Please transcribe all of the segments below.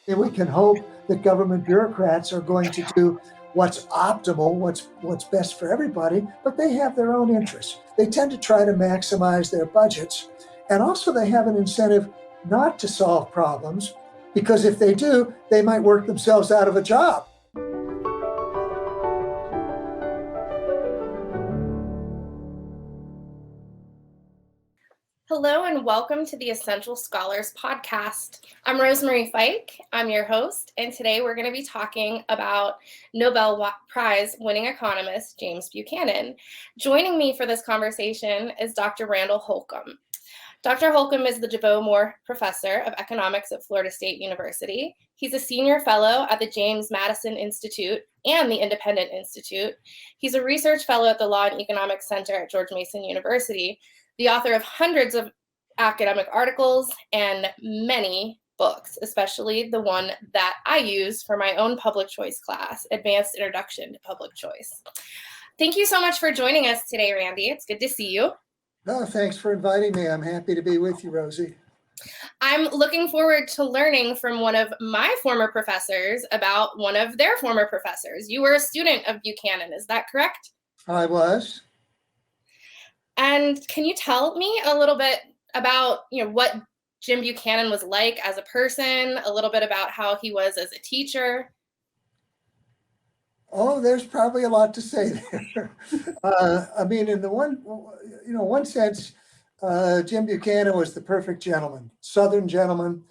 And we can hope that government bureaucrats are going to do what's optimal, what's best for everybody, but they have their own interests. They tend to try to maximize their budgets. And also they have an incentive not to solve problems, because if they do, they might work themselves out of a job. Hello and welcome to the Essential Scholars podcast. I'm Rosemarie Fike, I'm your host, and today we're going to be talking about Nobel Prize winning economist James Buchanan. Joining me for this conversation is Dr. Randall Holcombe. Dr. Holcombe is the DeVoe Moore Professor of Economics at Florida State University. He's a senior fellow at the James Madison Institute and the Independent Institute. He's a research fellow at the Law and Economics Center at George Mason University, the author of hundreds of academic articles and many books, especially the one that I use for my own public choice class, Advanced Introduction to Public Choice. Thank you so much for joining us today, Randy. It's good to see you. Oh, thanks for inviting me. I'm happy to be with you, Rosie. I'm looking forward to learning from one of my former professors about one of their former professors. You were a student of Buchanan, is that correct? I was. And can you tell me a little bit about, what Jim Buchanan was like as a person, a little bit about how he was as a teacher? Oh, there's probably a lot to say there. I mean, in the one sense, Jim Buchanan was the perfect gentleman, Southern gentleman.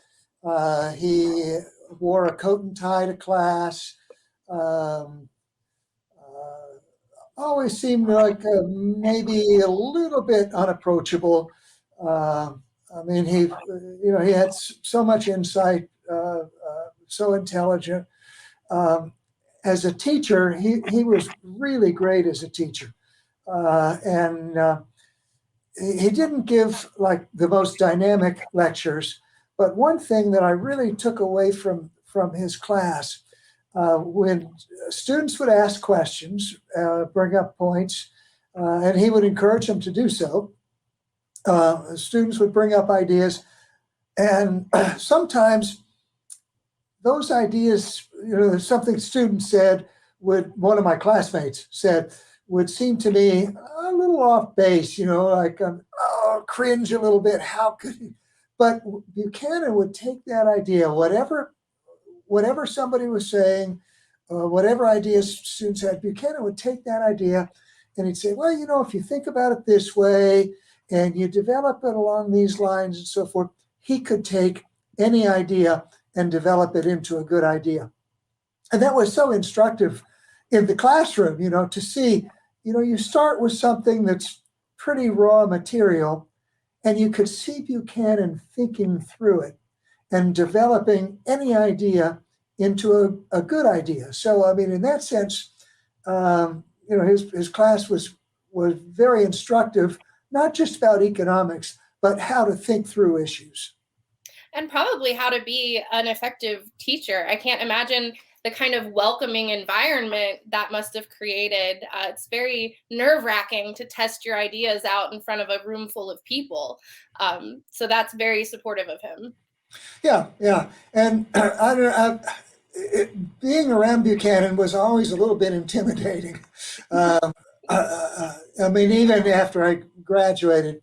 He wore a coat and tie to class. Always seemed like maybe a little bit unapproachable. I mean, he had so much insight, so intelligent. As a teacher, he was really great as a teacher. And he didn't give like the most dynamic lectures, but one thing that I really took away from his class, when students would ask questions, bring up points, and he would encourage them to do so. Students would bring up ideas, and sometimes those ideas, something students said, one of my classmates said, would seem to me a little off base, like cringe a little bit. How could he? But Buchanan would take that idea, whatever somebody was saying, whatever ideas students had, Buchanan would take that idea and he'd say, well, if you think about it this way and you develop it along these lines and so forth, he could take any idea and develop it into a good idea. And that was so instructive in the classroom, to see, you start with something that's pretty raw material, and you could see Buchanan thinking through it and developing any idea into a good idea. So, I mean, in that sense, his class was very instructive, not just about economics, but how to think through issues. And probably how to be an effective teacher. I can't imagine the kind of welcoming environment that must have created. It's very nerve-wracking to test your ideas out in front of a room full of people. So that's very supportive of him. Yeah. And being around Buchanan was always a little bit intimidating. I mean, even after I graduated,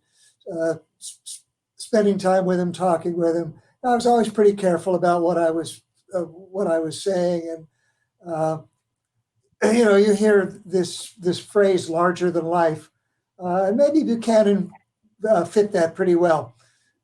spending time with him, talking with him, I was always pretty careful about what I was saying. And you hear this phrase "larger than life," and maybe Buchanan fit that pretty well.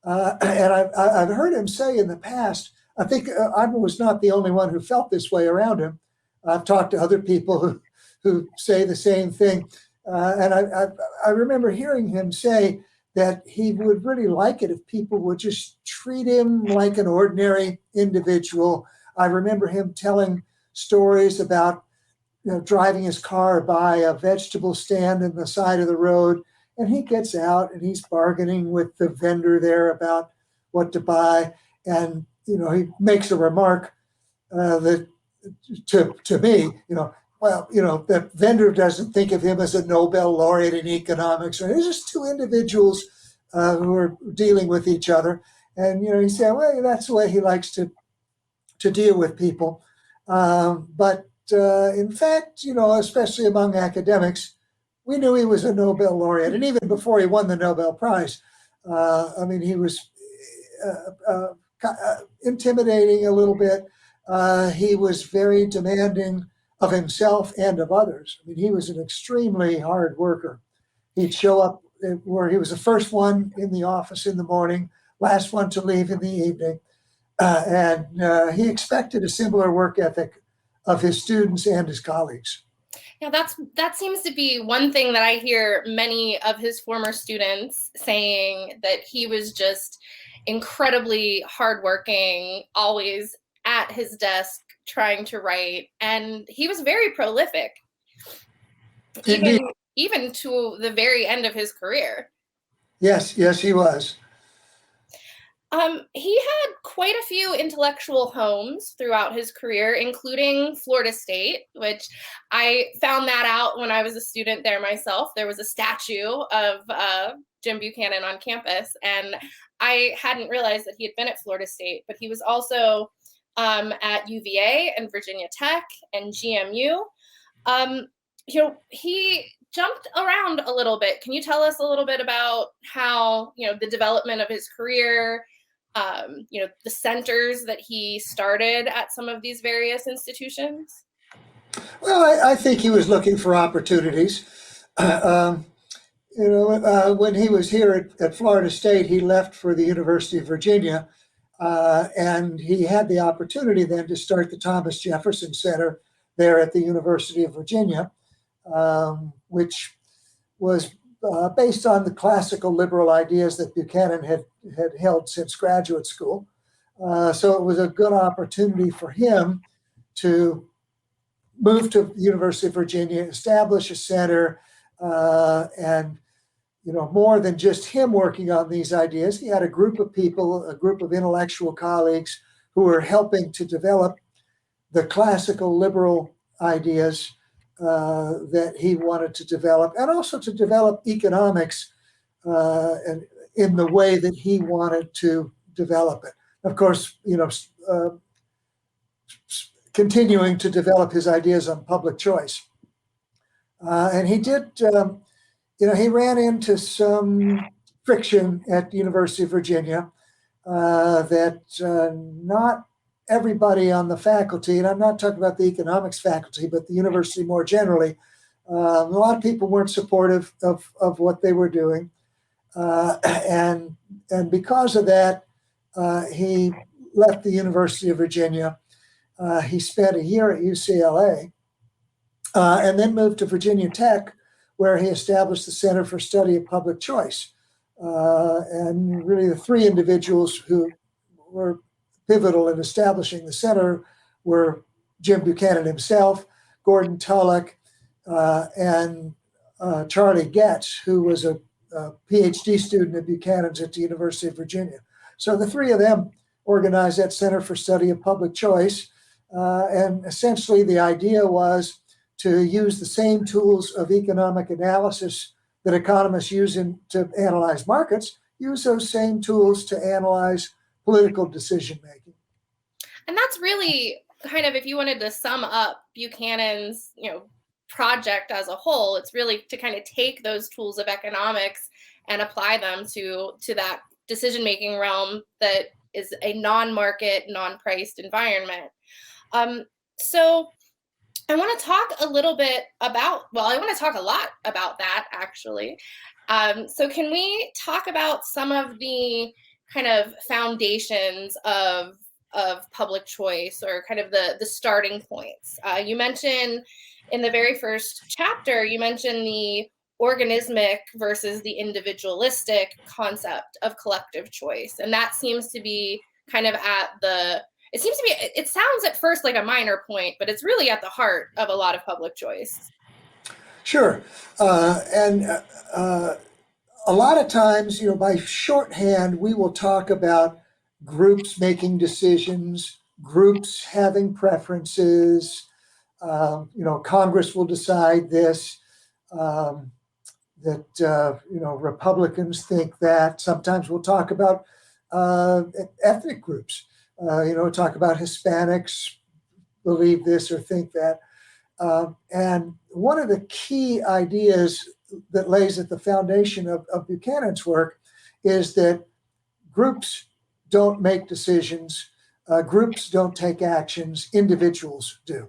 And I've heard him say in the past, I think I was not the only one who felt this way around him. I've talked to other people who say the same thing. And I remember hearing him say that he would really like it if people would just treat him like an ordinary individual. I remember him telling stories about driving his car by a vegetable stand in the side of the road, and he gets out and he's bargaining with the vendor there about what to buy. And, he makes a remark that to me, that vendor doesn't think of him as a Nobel laureate in economics. Or it's just two individuals who are dealing with each other. And, he said, well, that's the way he likes to to deal with people. But in fact, especially among academics, we knew he was a Nobel laureate. And even before he won the Nobel Prize, he was intimidating a little bit. He was very demanding of himself and of others. He was an extremely hard worker. He'd show up where he was the first one in the office in the morning, last one to leave in the evening. And he expected a similar work ethic of his students and his colleagues. Yeah, that seems to be one thing that I hear many of his former students saying, that he was just incredibly hardworking, always at his desk trying to write, and he was very prolific, even to the very end of his career. Yes, he was. He had quite a few intellectual homes throughout his career, including Florida State, which I found that out when I was a student there myself. There was a statue of Jim Buchanan on campus, and I hadn't realized that he had been at Florida State, but he was also at UVA and Virginia Tech and GMU. He jumped around a little bit. Can you tell us a little bit about how, the development of his career, the centers that he started at some of these various institutions? Well, I think he was looking for opportunities. When he was here at Florida State, he left for the University of Virginia, and he had the opportunity then to start the Thomas Jefferson Center there at the University of Virginia, which was based on the classical liberal ideas that Buchanan had held since graduate school. So it was a good opportunity for him to move to the University of Virginia, establish a center, and more than just him working on these ideas. He had a group of people, a group of intellectual colleagues who were helping to develop the classical liberal ideas that he wanted to develop, and also to develop economics and in the way that he wanted to develop it. Of course, continuing to develop his ideas on public choice. And he did, he ran into some friction at the University of Virginia that not everybody on the faculty, and I'm not talking about the economics faculty, but the university more generally, a lot of people weren't supportive of what they were doing. And because of that, he left the University of Virginia. He spent a year at UCLA and then moved to Virginia Tech, where he established the Center for Study of Public Choice. And really the three individuals who were pivotal in establishing the center were Jim Buchanan himself, Gordon Tullock, and Charlie Getz, who was a PhD student at Buchanan's at the University of Virginia. So the three of them organized that Center for Study of Public Choice. And essentially the idea was to use the same tools of economic analysis that economists use to analyze markets, use those same tools to analyze political decision making. And that's really kind of, if you wanted to sum up Buchanan's, project as a whole, it's really to kind of take those tools of economics and apply them to that decision making realm that is a non-market, non-priced environment. So I want to talk a little bit about, I want to talk a lot about that, actually. So can we talk about some of the kind of foundations of public choice, or kind of the starting points? You mentioned in the very first chapter, you mentioned the organismic versus the individualistic concept of collective choice. And that seems to be kind of it sounds at first like a minor point, but it's really at the heart of a lot of public choice. Sure. And a lot of times, by shorthand, we will talk about groups making decisions, groups having preferences. Congress will decide this, that Republicans think that. Sometimes we'll talk about ethnic groups. Talk about Hispanics believe this or think that. And one of the key ideas that lays at the foundation of Buchanan's work is that groups don't make decisions, groups don't take actions, individuals do.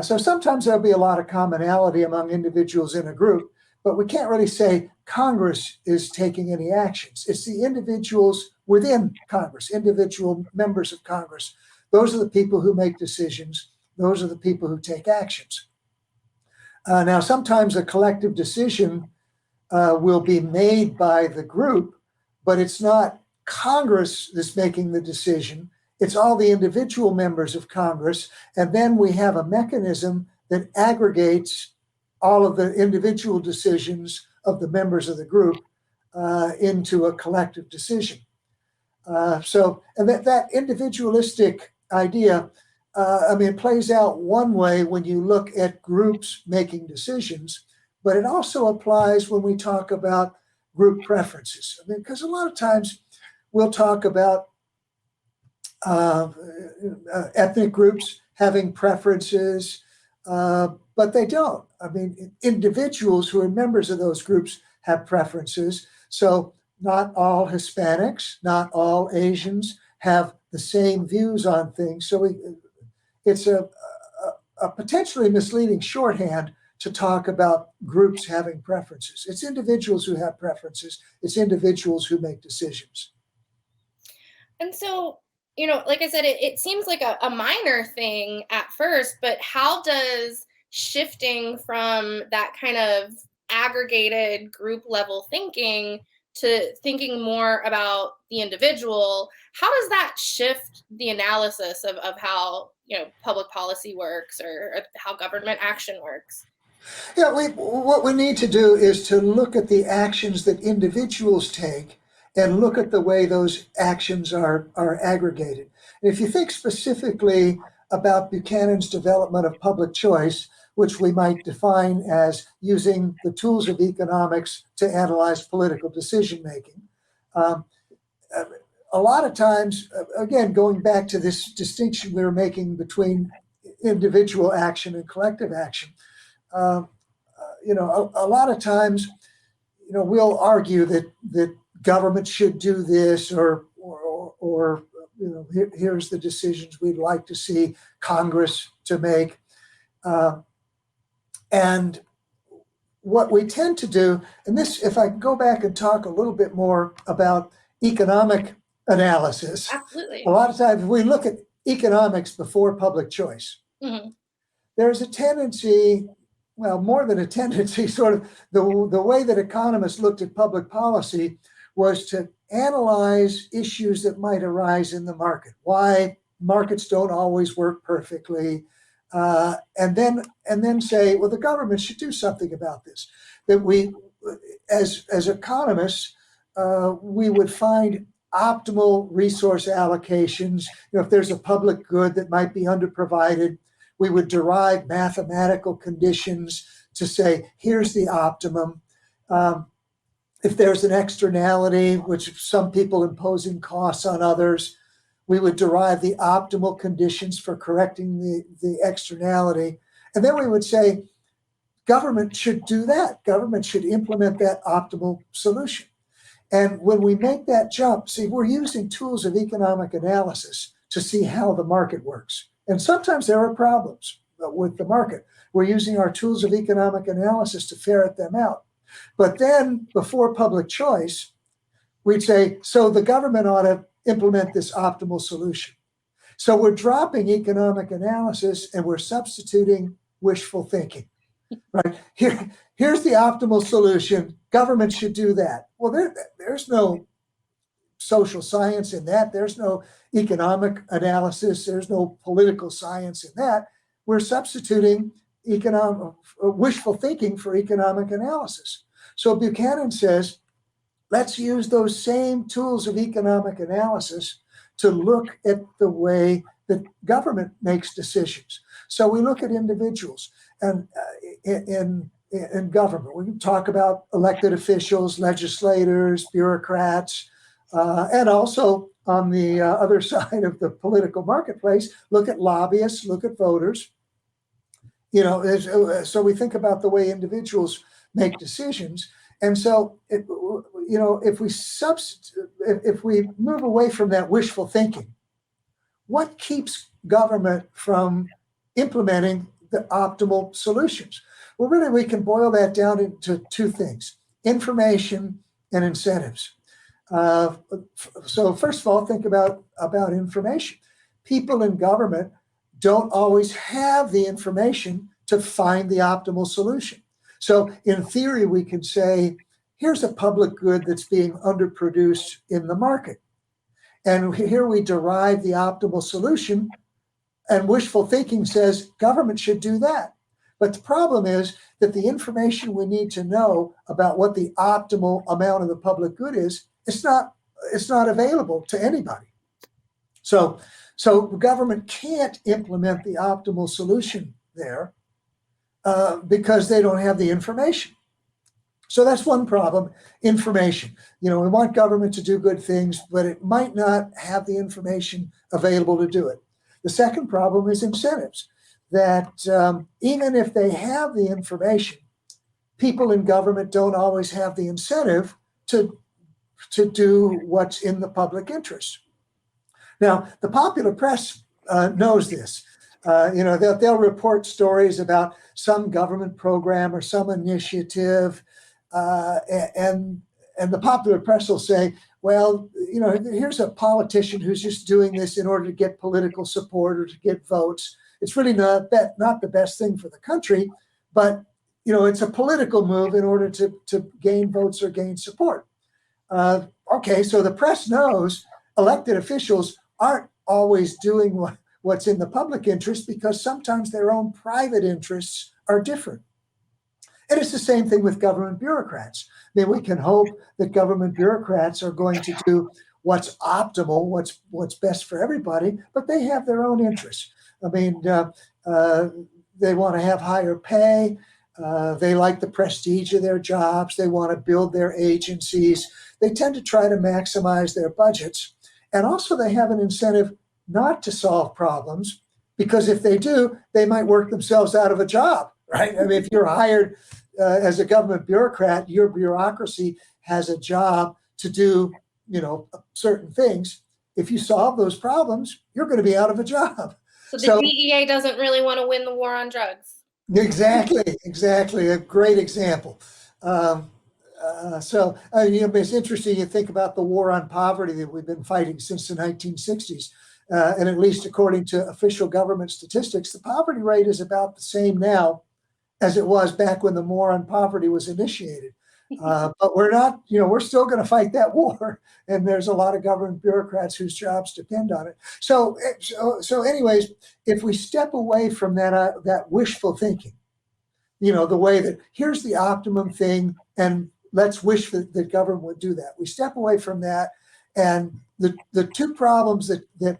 So sometimes there'll be a lot of commonality among individuals in a group, but we can't really say Congress is taking any actions. It's the individuals within Congress, individual members of Congress. Those are the people who make decisions. Those are the people who take actions. Now, sometimes a collective decision will be made by the group, but it's not Congress that's making the decision. It's all the individual members of Congress. And then we have a mechanism that aggregates all of the individual decisions of the members of the group into a collective decision. And that individualistic idea, it plays out one way when you look at groups making decisions, but it also applies when we talk about group preferences. Because a lot of times we'll talk about ethnic groups having preferences, but they don't. Individuals who are members of those groups have preferences. So not all Hispanics, not all Asians have the same views on things. So it's a potentially misleading shorthand to talk about groups having preferences. It's individuals who have preferences. It's individuals who make decisions. And so, like I said, it seems like a minor thing at first, but how does shifting from that kind of aggregated group level thinking to thinking more about the individual, how does that shift the analysis of how public policy works or how government action works? Yeah, what we need to do is to look at the actions that individuals take and look at the way those actions are aggregated. And if you think specifically about Buchanan's development of public choice, which we might define as using the tools of economics to analyze political decision making, a lot of times, again, going back to this distinction we were making between individual action and collective action, a lot of times, we'll argue that government should do this, or here's the decisions we'd like to see Congress to make. And what we tend to do, and this, if I go back and talk a little bit more about economic analysis, Absolutely. A lot of times we look at economics before public choice. Mm-hmm. There's a tendency, well, more than a tendency, sort of the way that economists looked at public policy was to analyze issues that might arise in the market, why markets don't always work perfectly, and then say, well, the government should do something about this. That we, as economists, we would find optimal resource allocations. If there's a public good that might be underprovided, we would derive mathematical conditions to say, here's the optimum. If there's an externality, which some people imposing costs on others, we would derive the optimal conditions for correcting the externality. And then we would say, government should do that. Government should implement that optimal solution. And when we make that jump, see, we're using tools of economic analysis to see how the market works. And sometimes there are problems with the market. We're using our tools of economic analysis to ferret them out. But then before public choice, we'd say, so the government ought to implement this optimal solution. So we're dropping economic analysis and we're substituting wishful thinking, right? Here's the optimal solution. Government should do that. Well, there's no social science in that. There's no economic analysis. There's no political science in that. We're substituting wishful thinking for economic analysis. So Buchanan says, let's use those same tools of economic analysis to look at the way that government makes decisions. So we look at individuals and in government. We can talk about elected officials, legislators, bureaucrats, and also on the other side of the political marketplace, look at lobbyists, look at voters. So we think about the way individuals make decisions. And so, if we move away from that wishful thinking, what keeps government from implementing the optimal solutions? Well, really, we can boil that down into two things: information and incentives. So first of all, think about information. People in government don't always have the information to find the optimal solution. So in theory, we can say, here's a public good that's being underproduced in the market. And here we derive the optimal solution, and wishful thinking says government should do that. But the problem is that the information we need to know about what the optimal amount of the public good is, it's not available to anybody. So government can't implement the optimal solution there because they don't have the information. So that's one problem: information. We want government to do good things, but it might not have the information available to do it. The second problem is incentives. That even if they have the information, people in government don't always have the incentive to do what's in the public interest. Now, the popular press knows this. They'll report stories about some government program or some initiative, and the popular press will say, well, here's a politician who's just doing this in order to get political support or to get votes. It's really not the best thing for the country, but it's a political move in order to gain votes or gain support. Okay, so the press knows elected officials aren't always doing what's in the public interest because sometimes their own private interests are different. And it's the same thing with government bureaucrats. I mean, we can hope that government bureaucrats are going to do what's optimal, what's best for everybody, but they have their own interests. I mean, they want to have higher pay. They like the prestige of their jobs. They want to build their agencies. They tend to try to maximize their budgets. And also they have an incentive not to solve problems, because if they do, they might work themselves out of a job, right? I mean, if you're hired as a government bureaucrat, your bureaucracy has a job to do, certain things. If you solve those problems, you're going to be out of a job. So the DEA doesn't really want to win the war on drugs. Exactly. A great example. It's interesting. You think about the war on poverty that we've been fighting since the 1960s. And at least according to official government statistics, the poverty rate is about the same now as it was back when the war on poverty was initiated. But we're not, we're still going to fight that war. And there's a lot of government bureaucrats whose jobs depend on it. So anyways, if we step away from that wishful thinking, the way that here's the optimum thing and let's wish that government would do that. We step away from that, and the two problems that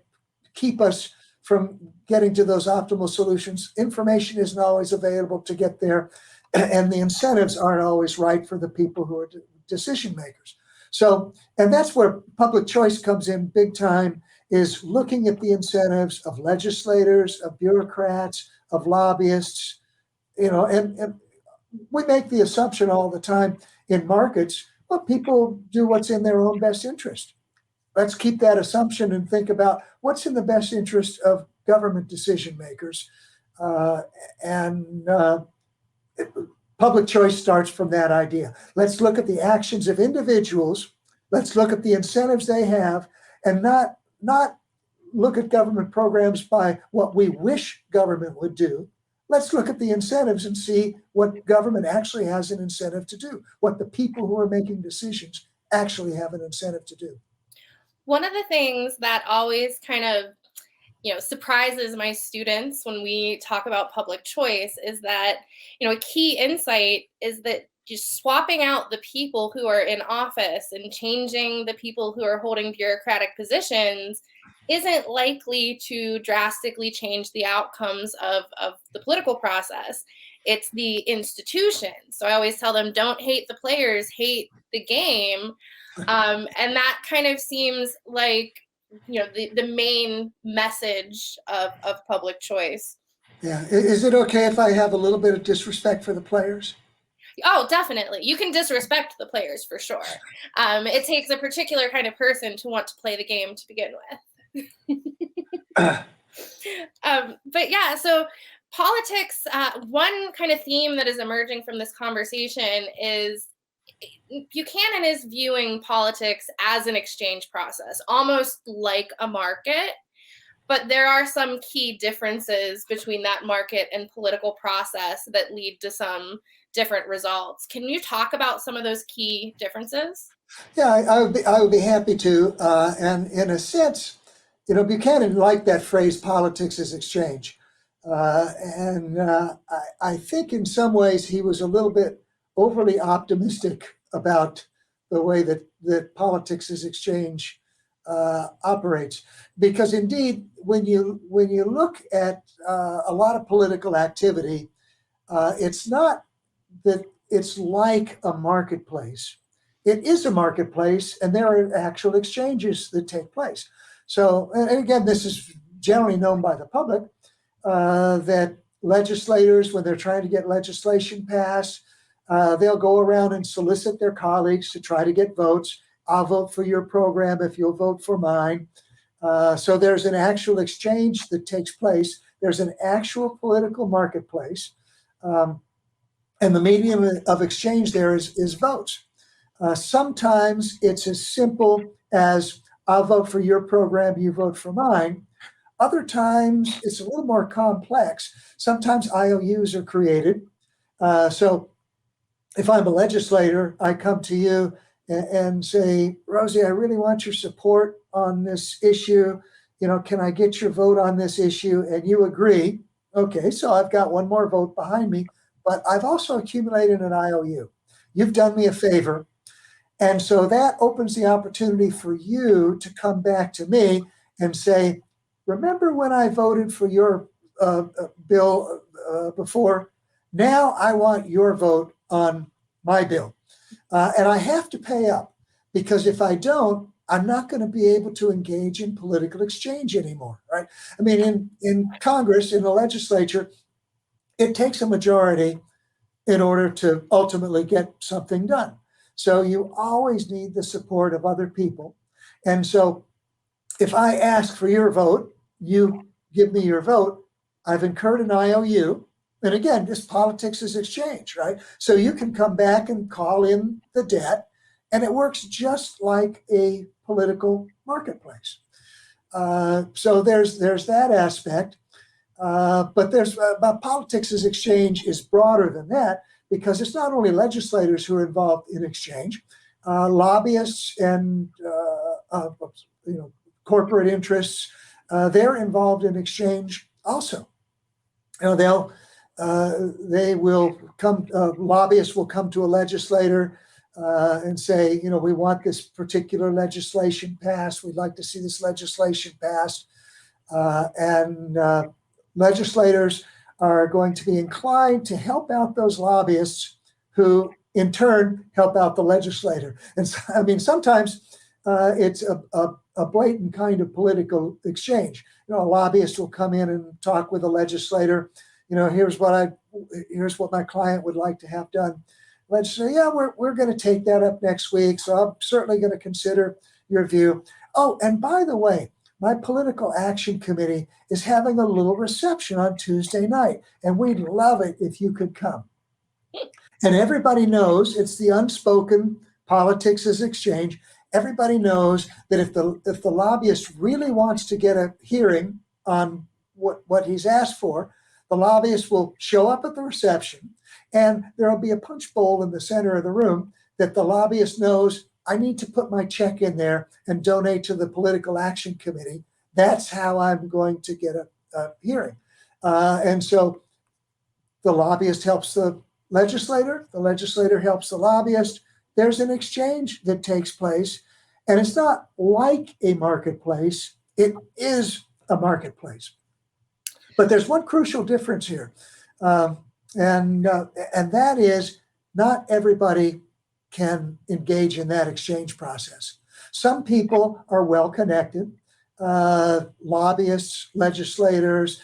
keep us from getting to those optimal solutions: information isn't always available to get there, and the incentives aren't always right for the people who are decision makers. So, and that's where public choice comes in big time, is looking at the incentives of legislators, of bureaucrats, of lobbyists, and we make the assumption all the time in markets, well, people do what's in their own best interest. Let's keep that assumption and think about what's in the best interest of government decision makers. Public choice starts from that idea. Let's look at the actions of individuals. Let's look at the incentives they have, and not look at government programs by what we wish government would do. Let's look at the incentives and see what government actually has an incentive to do, what the people who are making decisions actually have an incentive to do. One of the things that always kind of surprises my students when we talk about public choice is that, a key insight is that just swapping out the people who are in office and changing the people who are holding bureaucratic positions isn't likely to drastically change the outcomes of the political process. It's the institution. So I always tell them, don't hate the players, hate the game. And that kind of seems like the main message of public choice. Yeah. Is it okay if I have a little bit of disrespect for the players? Oh, definitely. You can disrespect the players for sure. It takes a particular kind of person to want to play the game to begin with. But yeah, so politics, one kind of theme that is emerging from this conversation is Buchanan is viewing politics as an exchange process, almost like a market. But there are some key differences between that market and political process that lead to some different results. Can you talk about some of those key differences? Yeah, I would be happy to. And in a sense, Buchanan liked that phrase, politics is exchange. I think in some ways he was a little bit overly optimistic about the way that politics is exchange operates. Because indeed, when you look at a lot of political activity, it's not that it's like a marketplace. It is a marketplace, and there are actual exchanges that take place. So, and again, this is generally known by the public, that legislators, when they're trying to get legislation passed, they'll go around and solicit their colleagues to try to get votes. I'll vote for your program if you'll vote for mine. So there's an actual exchange that takes place. There's an actual political marketplace. And the medium of exchange there is votes. Sometimes it's as simple as I'll vote for your program, you vote for mine. Other times it's a little more complex. Sometimes IOUs are created. So if I'm a legislator, I come to you and say, Rosie, I really want your support on this issue. Can I get your vote on this issue? And you agree. Okay, so I've got one more vote behind me, but I've also accumulated an IOU. You've done me a favor. And so that opens the opportunity for you to come back to me and say, remember when I voted for your bill before? Now I want your vote on my bill. And I have to pay up, because if I don't, I'm not going to be able to engage in political exchange anymore, right? I mean, in Congress, in the legislature, it takes a majority in order to ultimately get something done. So you always need the support of other people. And so if I ask for your vote, you give me your vote, I've incurred an IOU. And again, this politics is exchange, right? So you can come back and call in the debt, and it works just like a political marketplace. So there's that aspect. But politics as exchange is broader than that, because it's not only legislators who are involved in exchange, lobbyists and corporate interests, they're involved in exchange also. They will come. Lobbyists will come to a legislator and say, we want this particular legislation passed. We'd like to see this legislation passed, and legislators are going to be inclined to help out those lobbyists, who in turn help out the legislator. And so, I mean, sometimes it's a blatant kind of political exchange. A lobbyist will come in and talk with a legislator. Here's what my client would like to have done. Legislator, yeah, we're going to take that up next week. So I'm certainly going to consider your view. Oh, and by the way, my political action committee is having a little reception on Tuesday night, and we'd love it if you could come. And everybody knows it's the unspoken politics is exchange. Everybody knows that if the lobbyist really wants to get a hearing on what he's asked for, the lobbyist will show up at the reception, and there will be a punch bowl in the center of the room that the lobbyist knows, I need to put my check in there and donate to the political action committee. That's how I'm going to get a hearing. And so the lobbyist helps the legislator helps the lobbyist. There's an exchange that takes place, and it's not like a marketplace. It is a marketplace. But there's one crucial difference here, and that is not everybody can engage in that exchange process. Some people are well connected. lobbyists, legislators,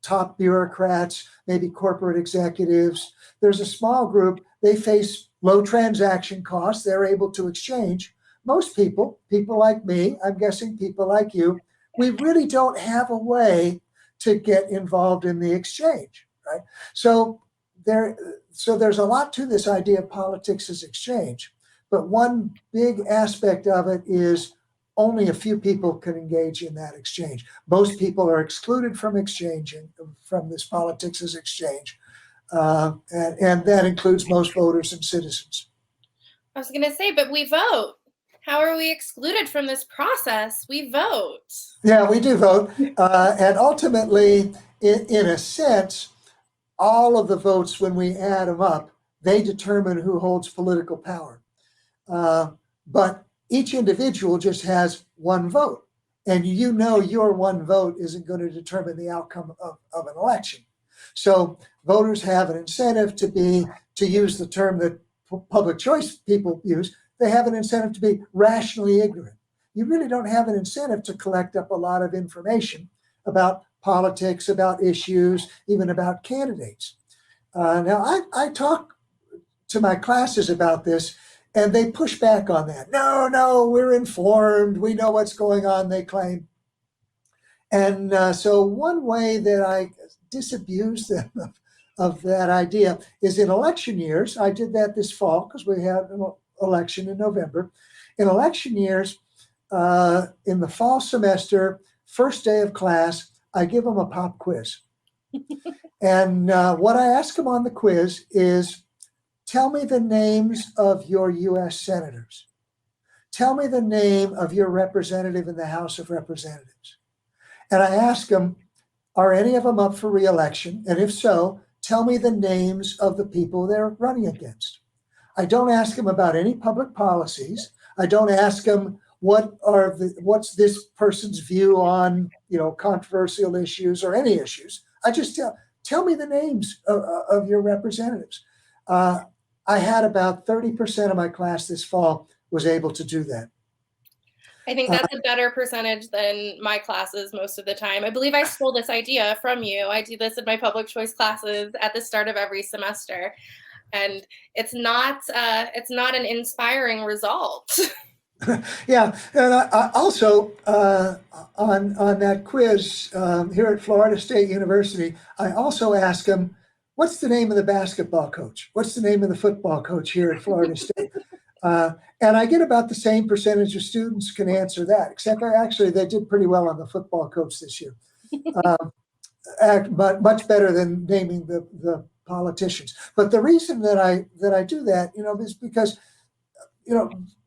top bureaucrats, maybe corporate executives. There's a small group, they face low transaction costs, they're able to exchange. Most people like me, I'm guessing people like you, we really don't have a way to get involved in the exchange, right? So there's a lot to this idea of politics as exchange, but one big aspect of it is only a few people can engage in that exchange. Most people are excluded from exchanging, from this politics as exchange, and that includes most voters and citizens. I was going to say, but we vote. How are we excluded from this process? We vote. Yeah, we do vote. And ultimately, in a sense, all of the votes, when we add them up, they determine who holds political power. But each individual just has one vote. And you know your one vote isn't going to determine the outcome of an election. So voters have an incentive to use the term that public choice people use, they have an incentive to be rationally ignorant. You really don't have an incentive to collect up a lot of information about politics, about issues, even about candidates. Now, I talk to my classes about this, and they push back on that. No, we're informed. We know what's going on, they claim. And so one way that I disabuse them of that idea is in election years. I did that this fall because we had an election in November. In election years, in the fall semester, first day of class, I give them a pop quiz. And what I ask them on the quiz is, tell me the names of your U.S. senators. Tell me the name of your representative in the House of Representatives. And I ask them, are any of them up for re-election? And if so, tell me the names of the people they're running against. I don't ask them about any public policies. I don't ask them what's this person's view on controversial issues or any issues. I just tell me the names of your representatives. I had about 30% of my class this fall was able to do that. I think that's a better percentage than my classes most of the time. I believe I stole this idea from you. I do this in my public choice classes at the start of every semester, and it's not an inspiring result. Yeah, and I also on that quiz here at Florida State University, I also ask them, what's the name of the basketball coach? What's the name of the football coach here at Florida State? And I get about the same percentage of students can answer that, except actually they did pretty well on the football coach this year. But much better than naming the politicians. But the reason that I do that, is because,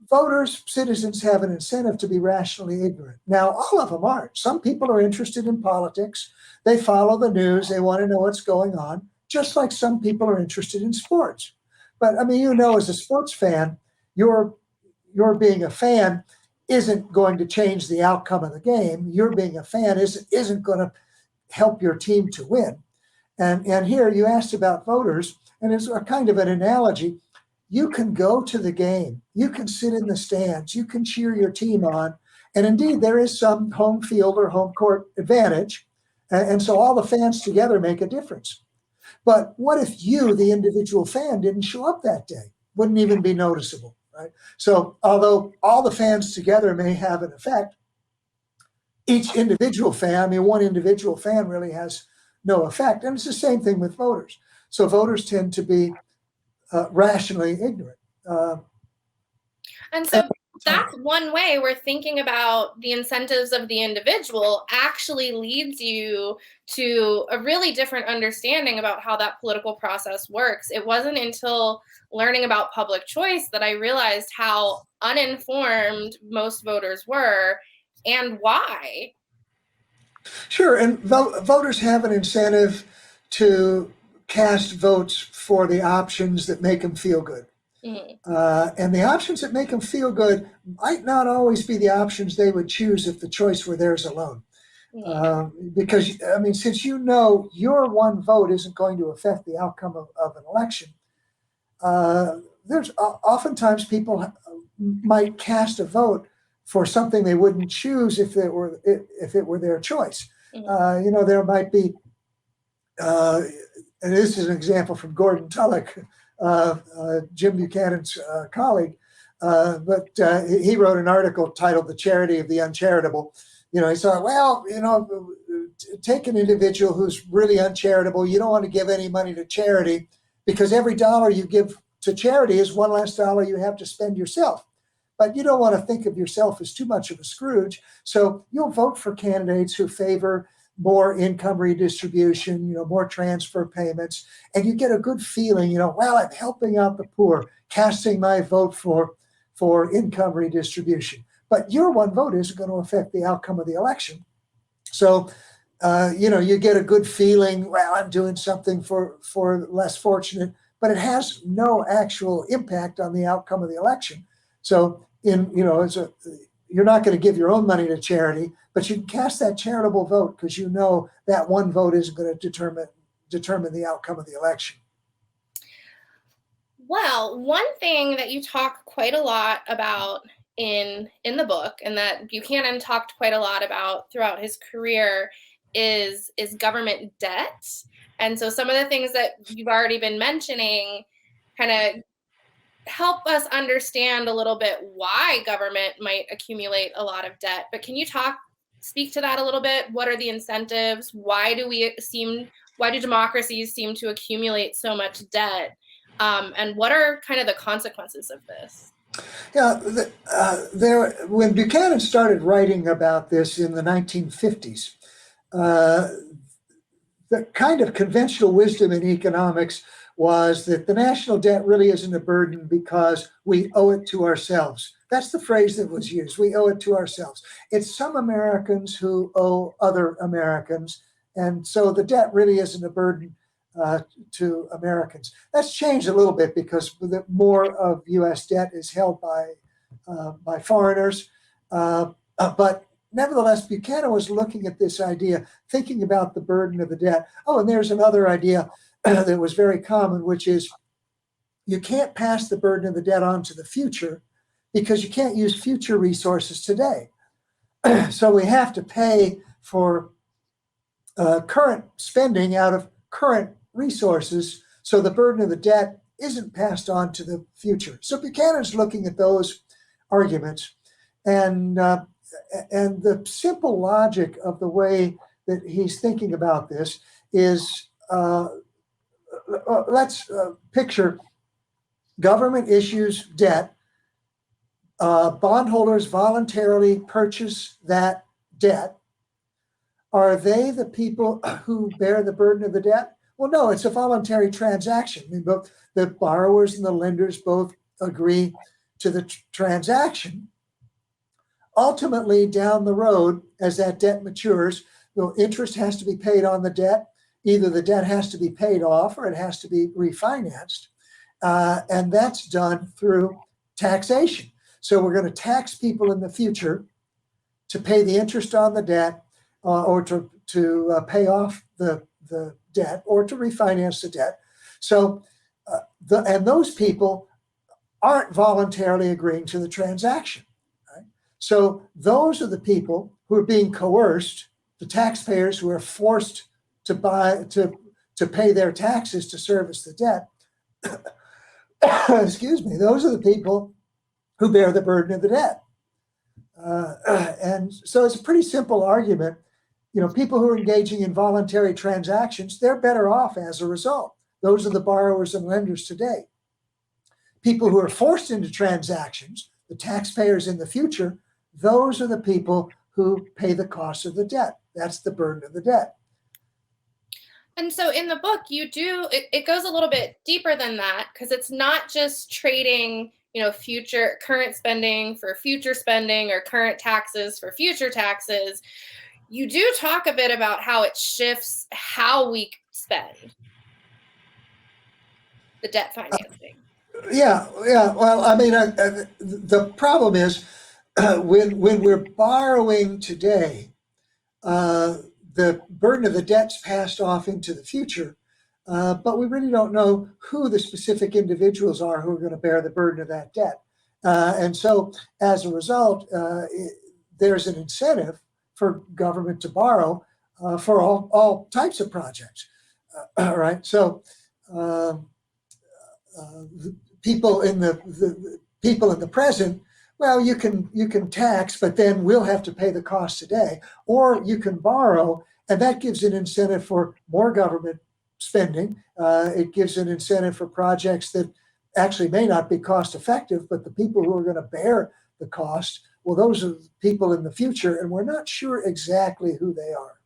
voters, citizens have an incentive to be rationally ignorant. Now, all of them aren't. Some people are interested in politics. They follow the news. They want to know what's going on, just like some people are interested in sports. But I mean, as a sports fan, your being a fan isn't going to change the outcome of the game. Your being a fan isn't going to help your team to win. And here you asked about voters, and it's a kind of an analogy. You can go to the game, you can sit in the stands, you can cheer your team on, and indeed there is some home field or home court advantage, and so all the fans together make a difference. But what if you, the individual fan, didn't show up that day? Wouldn't even be noticeable, right? So although all the fans together may have an effect, each individual fan, one individual fan really has no effect. And it's the same thing with voters. So voters tend to be rationally ignorant. And so that's one way where thinking about the incentives of the individual actually leads you to a really different understanding about how that political process works. It wasn't until learning about public choice that I realized how uninformed most voters were and why. Sure, and voters have an incentive to cast votes for the options that make them feel good. Mm-hmm. And the options that make them feel good might not always be the options they would choose if the choice were theirs alone. Mm-hmm. Because, since your one vote isn't going to affect the outcome of an election, there's oftentimes people might cast a vote for something they wouldn't choose if it were their choice. There might be, and this is an example from Gordon Tullock, Jim Buchanan's colleague, but he wrote an article titled "The Charity of the Uncharitable." He thought, well, take an individual who's really uncharitable. You don't want to give any money to charity because every dollar you give to charity is one less dollar you have to spend yourself. But you don't want to think of yourself as too much of a Scrooge. So you'll vote for candidates who favor more income redistribution, more transfer payments, and you get a good feeling, well, I'm helping out the poor, casting my vote for income redistribution. But your one vote isn't going to affect the outcome of the election. So, you get a good feeling, well, I'm doing something for less fortunate, but it has no actual impact on the outcome of the election. So, you're not going to give your own money to charity, but you can cast that charitable vote because that one vote isn't going to determine the outcome of the election. Well, one thing that you talk quite a lot about in the book, and that Buchanan talked quite a lot about throughout his career, is government debt. And so some of the things that you've already been mentioning kind of help us understand a little bit why government might accumulate a lot of debt. But can you speak to that a little bit? What are the incentives? Why do democracies seem to accumulate so much debt? And what are kind of the consequences of this? Yeah, when Buchanan started writing about this in the 1950s, the kind of conventional wisdom in economics was that the national debt really isn't a burden because we owe it to ourselves. That's the phrase that was used. We owe it to ourselves. It's some Americans who owe other Americans. And so the debt really isn't a burden to Americans. That's changed a little bit because more of U.S. debt is held by foreigners. But nevertheless, Buchanan was looking at this idea, thinking about the burden of the debt. Oh, and there's another idea that was very common, which is you can't pass the burden of the debt on to the future because you can't use future resources today. So we have to pay for current spending out of current resources, so the burden of the debt isn't passed on to the future. So Buchanan's looking at those arguments, and the simple logic of the way that he's thinking about this is, let's picture government issues debt, bondholders voluntarily purchase that debt. Are they the people who bear the burden of the debt? Well, no, it's a voluntary transaction. I mean, both the borrowers and the lenders both agree to the transaction. Ultimately, down the road, as that debt matures, the interest has to be paid on the debt. Either the debt has to be paid off or it has to be refinanced. And that's done through taxation. So we're going to tax people in the future to pay the interest on the debt, or to pay off the debt, or to refinance the debt. So, and those people aren't voluntarily agreeing to the transaction. Right? So those are the people who are being coerced, the taxpayers who are forced to pay their taxes to service the debt. Excuse me. Those are the people who bear the burden of the debt. And so it's a pretty simple argument. People who are engaging in voluntary transactions, they're better off as a result. Those are the borrowers and lenders today. People who are forced into transactions, the taxpayers in the future, those are the people who pay the cost of the debt. That's the burden of the debt. And so in the book, it goes a little bit deeper than that, because it's not just trading, current spending for future spending, or current taxes for future taxes. You do talk a bit about how it shifts how we spend the debt financing. Yeah. Well, I mean, the problem is when we're borrowing today, the burden of the debt's passed off into the future, but we really don't know who the specific individuals are who are going to bear the burden of that debt. And so as a result, there's an incentive for government to borrow for all types of projects. All right. So the people in the people in the present, well, you can tax, but then we'll have to pay the cost today, or you can borrow, and that gives an incentive for more government spending. It gives an incentive for projects that actually may not be cost effective, but the people who are going to bear the cost, well, those are the people in the future, and we're not sure exactly who they are.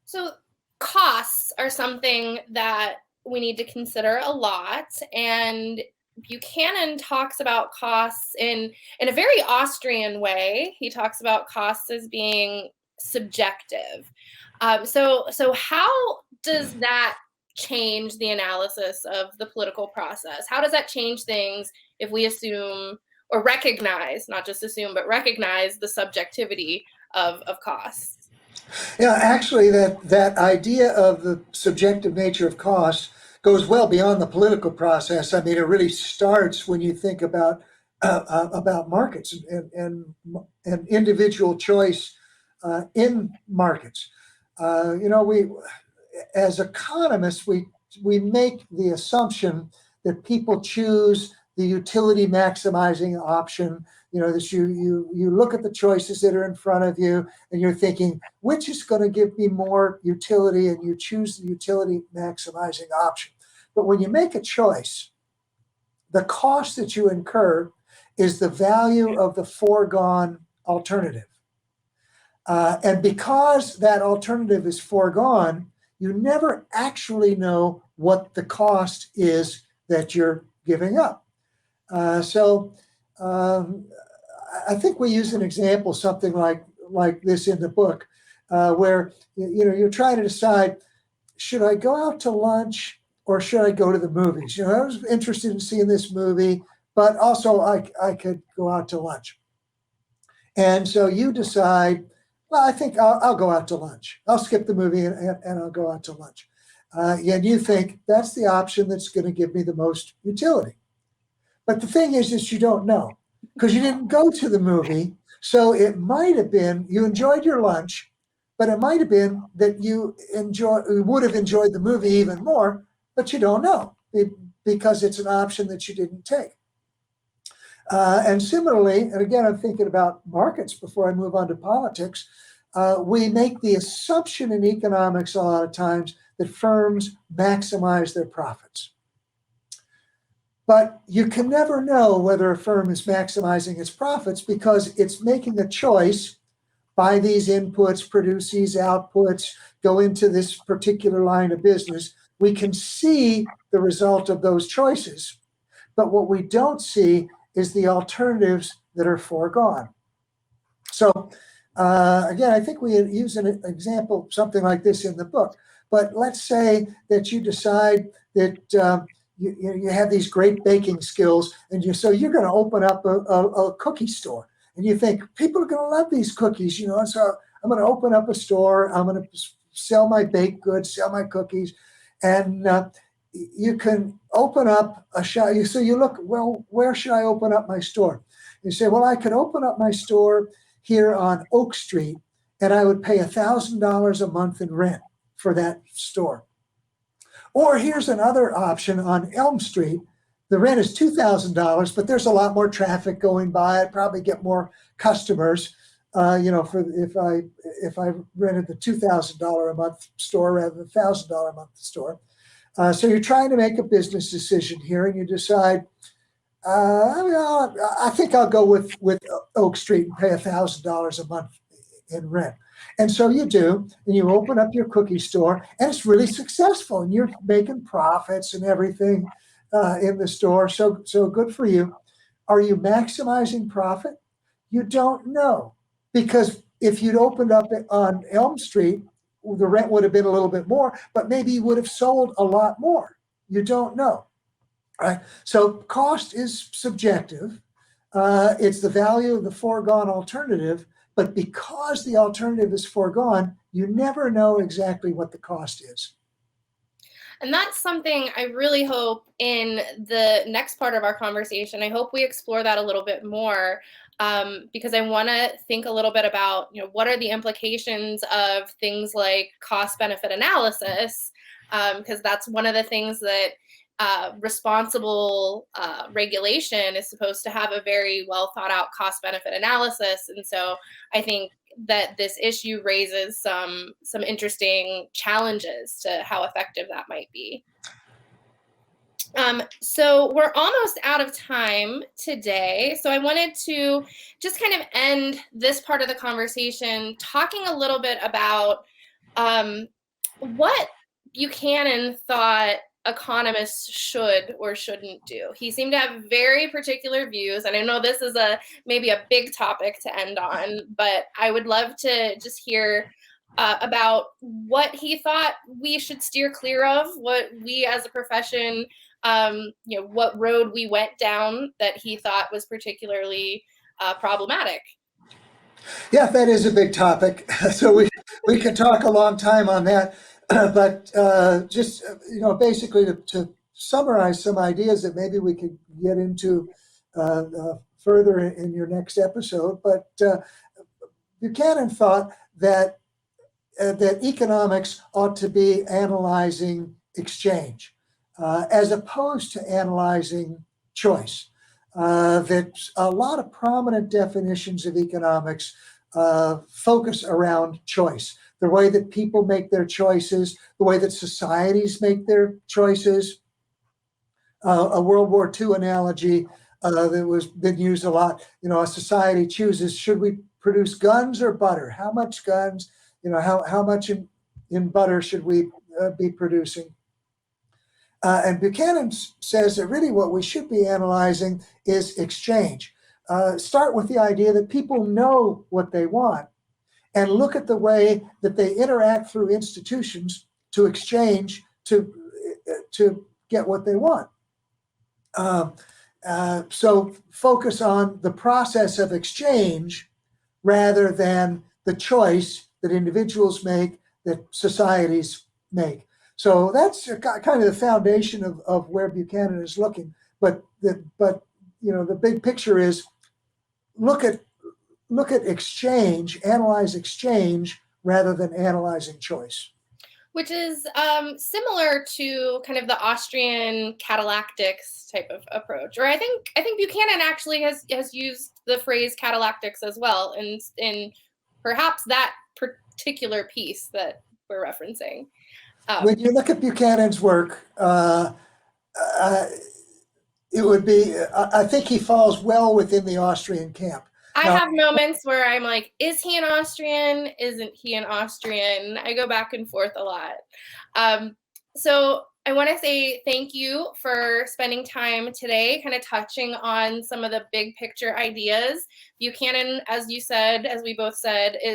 So costs are something that we need to consider a lot, and Buchanan talks about costs in a very Austrian way. He talks about costs as being subjective. So how does that change the analysis of the political process? How does that change things if we assume or recognize, not just assume, but recognize the subjectivity of costs? Yeah, actually, that idea of the subjective nature of costs goes well beyond the political process. I mean, it really starts when you think about markets and individual choice in markets. We as economists we make the assumption that people choose the utility maximizing option. That you look at the choices that are in front of you and you're thinking, which is going to give me more utility, and you choose the utility maximizing option. But when you make a choice, the cost that you incur is the value of the foregone alternative. And because that alternative is foregone, you never actually know what the cost is that you're giving up. I think we use an example, something like this in the book, where you're trying to decide, should I go out to lunch or should I go to the movies? I was interested in seeing this movie, but also I could go out to lunch. And so you decide, well, I think I'll go out to lunch. I'll skip the movie and I'll go out to lunch. And you think that's the option that's going to give me the most utility. But the thing is you don't know, because you didn't go to the movie. So it might have been you enjoyed your lunch, but it might have been that you would have enjoyed the movie even more, but you don't know because it's an option that you didn't take. And similarly, and again, I'm thinking about markets before I move on to politics, we make the assumption in economics a lot of times that firms maximize their profits. But you can never know whether a firm is maximizing its profits because it's making a choice, buy these inputs, produce these outputs, go into this particular line of business. We can see the result of those choices, but what we don't see is the alternatives that are foregone. So again, I think we use an example, something like this in the book, but let's say that you decide that you have these great baking skills, and so you're going to open up a cookie store, and you think people are going to love these cookies, and so I'm going to open up a store. I'm going to sell my baked goods, sell my cookies, and you can open up a shop. So you look, well, where should I open up my store? You say, well, I could open up my store here on Oak Street, and I would pay $1,000 a month in rent for that store. Or here's another option on Elm Street. The rent is $2,000, but there's a lot more traffic going by. I'd probably get more customers, if I rented the $2,000 a month store rather than $1,000 a month store. So you're trying to make a business decision here, and you decide, I think I'll go with Oak Street and pay $1,000 a month in rent. And so you do, and you open up your cookie store, and it's really successful, and you're making profits and everything in the store. So good for you. Are you maximizing profit? You don't know, because if you'd opened up on Elm Street, the rent would have been a little bit more, but maybe you would have sold a lot more. You don't know. Right? So cost is subjective. It's the value of the foregone alternative. But because the alternative is foregone, you never know exactly what the cost is. And that's something I really hope in the next part of our conversation, I hope we explore that a little bit more, because I want to think a little bit about, what are the implications of things like cost benefit analysis, because that's one of the things that responsible regulation is supposed to have a very well thought out cost benefit analysis. And so I think that this issue raises some interesting challenges to how effective that might be. So we're almost out of time today. So I wanted to just kind of end this part of the conversation talking a little bit about what Buchanan thought economists should or shouldn't do. He seemed to have very particular views, and I know this is maybe a big topic to end on, but I would love to just hear about what he thought we should steer clear of, what we as a profession, what road we went down that he thought was particularly problematic. Yeah, that is a big topic. So we could talk a long time on that. But just, basically to summarize some ideas that maybe we could get into further in your next episode. But Buchanan thought that economics ought to be analyzing exchange as opposed to analyzing choice. That a lot of prominent definitions of economics focus around choice, the way that people make their choices, the way that societies make their choices. A World War II analogy that was been used a lot. A society chooses, should we produce guns or butter? How much guns? How much in butter should we be producing? And Buchanan says that really what we should be analyzing is exchange. Start with the idea that people know what they want and look at the way that they interact through institutions to exchange to get what they want. So focus on the process of exchange rather than the choice that individuals make, that societies make. So that's kind of the foundation of where Buchanan is looking. But the big picture is look at exchange, analyze exchange rather than analyzing choice. Which is similar to kind of the Austrian catalactics type of approach. Or I think Buchanan actually has used the phrase catalactics as well in perhaps that particular piece that we're referencing. When you look at Buchanan's work, it would be, I think he falls well within the Austrian camp. I have moments where I'm like, is he an Austrian? Isn't he an Austrian? I go back and forth a lot. So I want to say thank you for spending time today, kind of touching on some of the big picture ideas. Buchanan, as you said, as we both said, he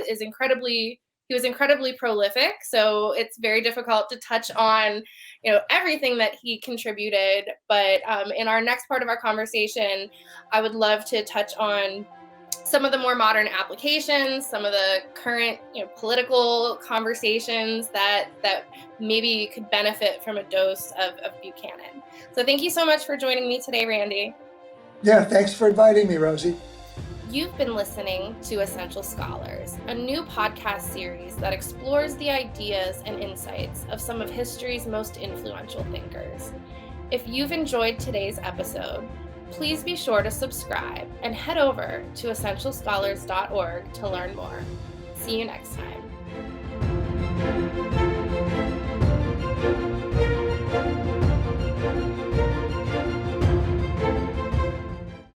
was incredibly prolific. So it's very difficult to touch on, everything that he contributed. But in our next part of our conversation, I would love to touch on some of the more modern applications, some of the current, political conversations that maybe could benefit from a dose of Buchanan. So thank you so much for joining me today, Randy. Yeah, thanks for inviting me, Rosie. You've been listening to Essential Scholars, a new podcast series that explores the ideas and insights of some of history's most influential thinkers. If you've enjoyed today's episode, please be sure to subscribe and head over to essentialscholars.org to learn more. See you next time.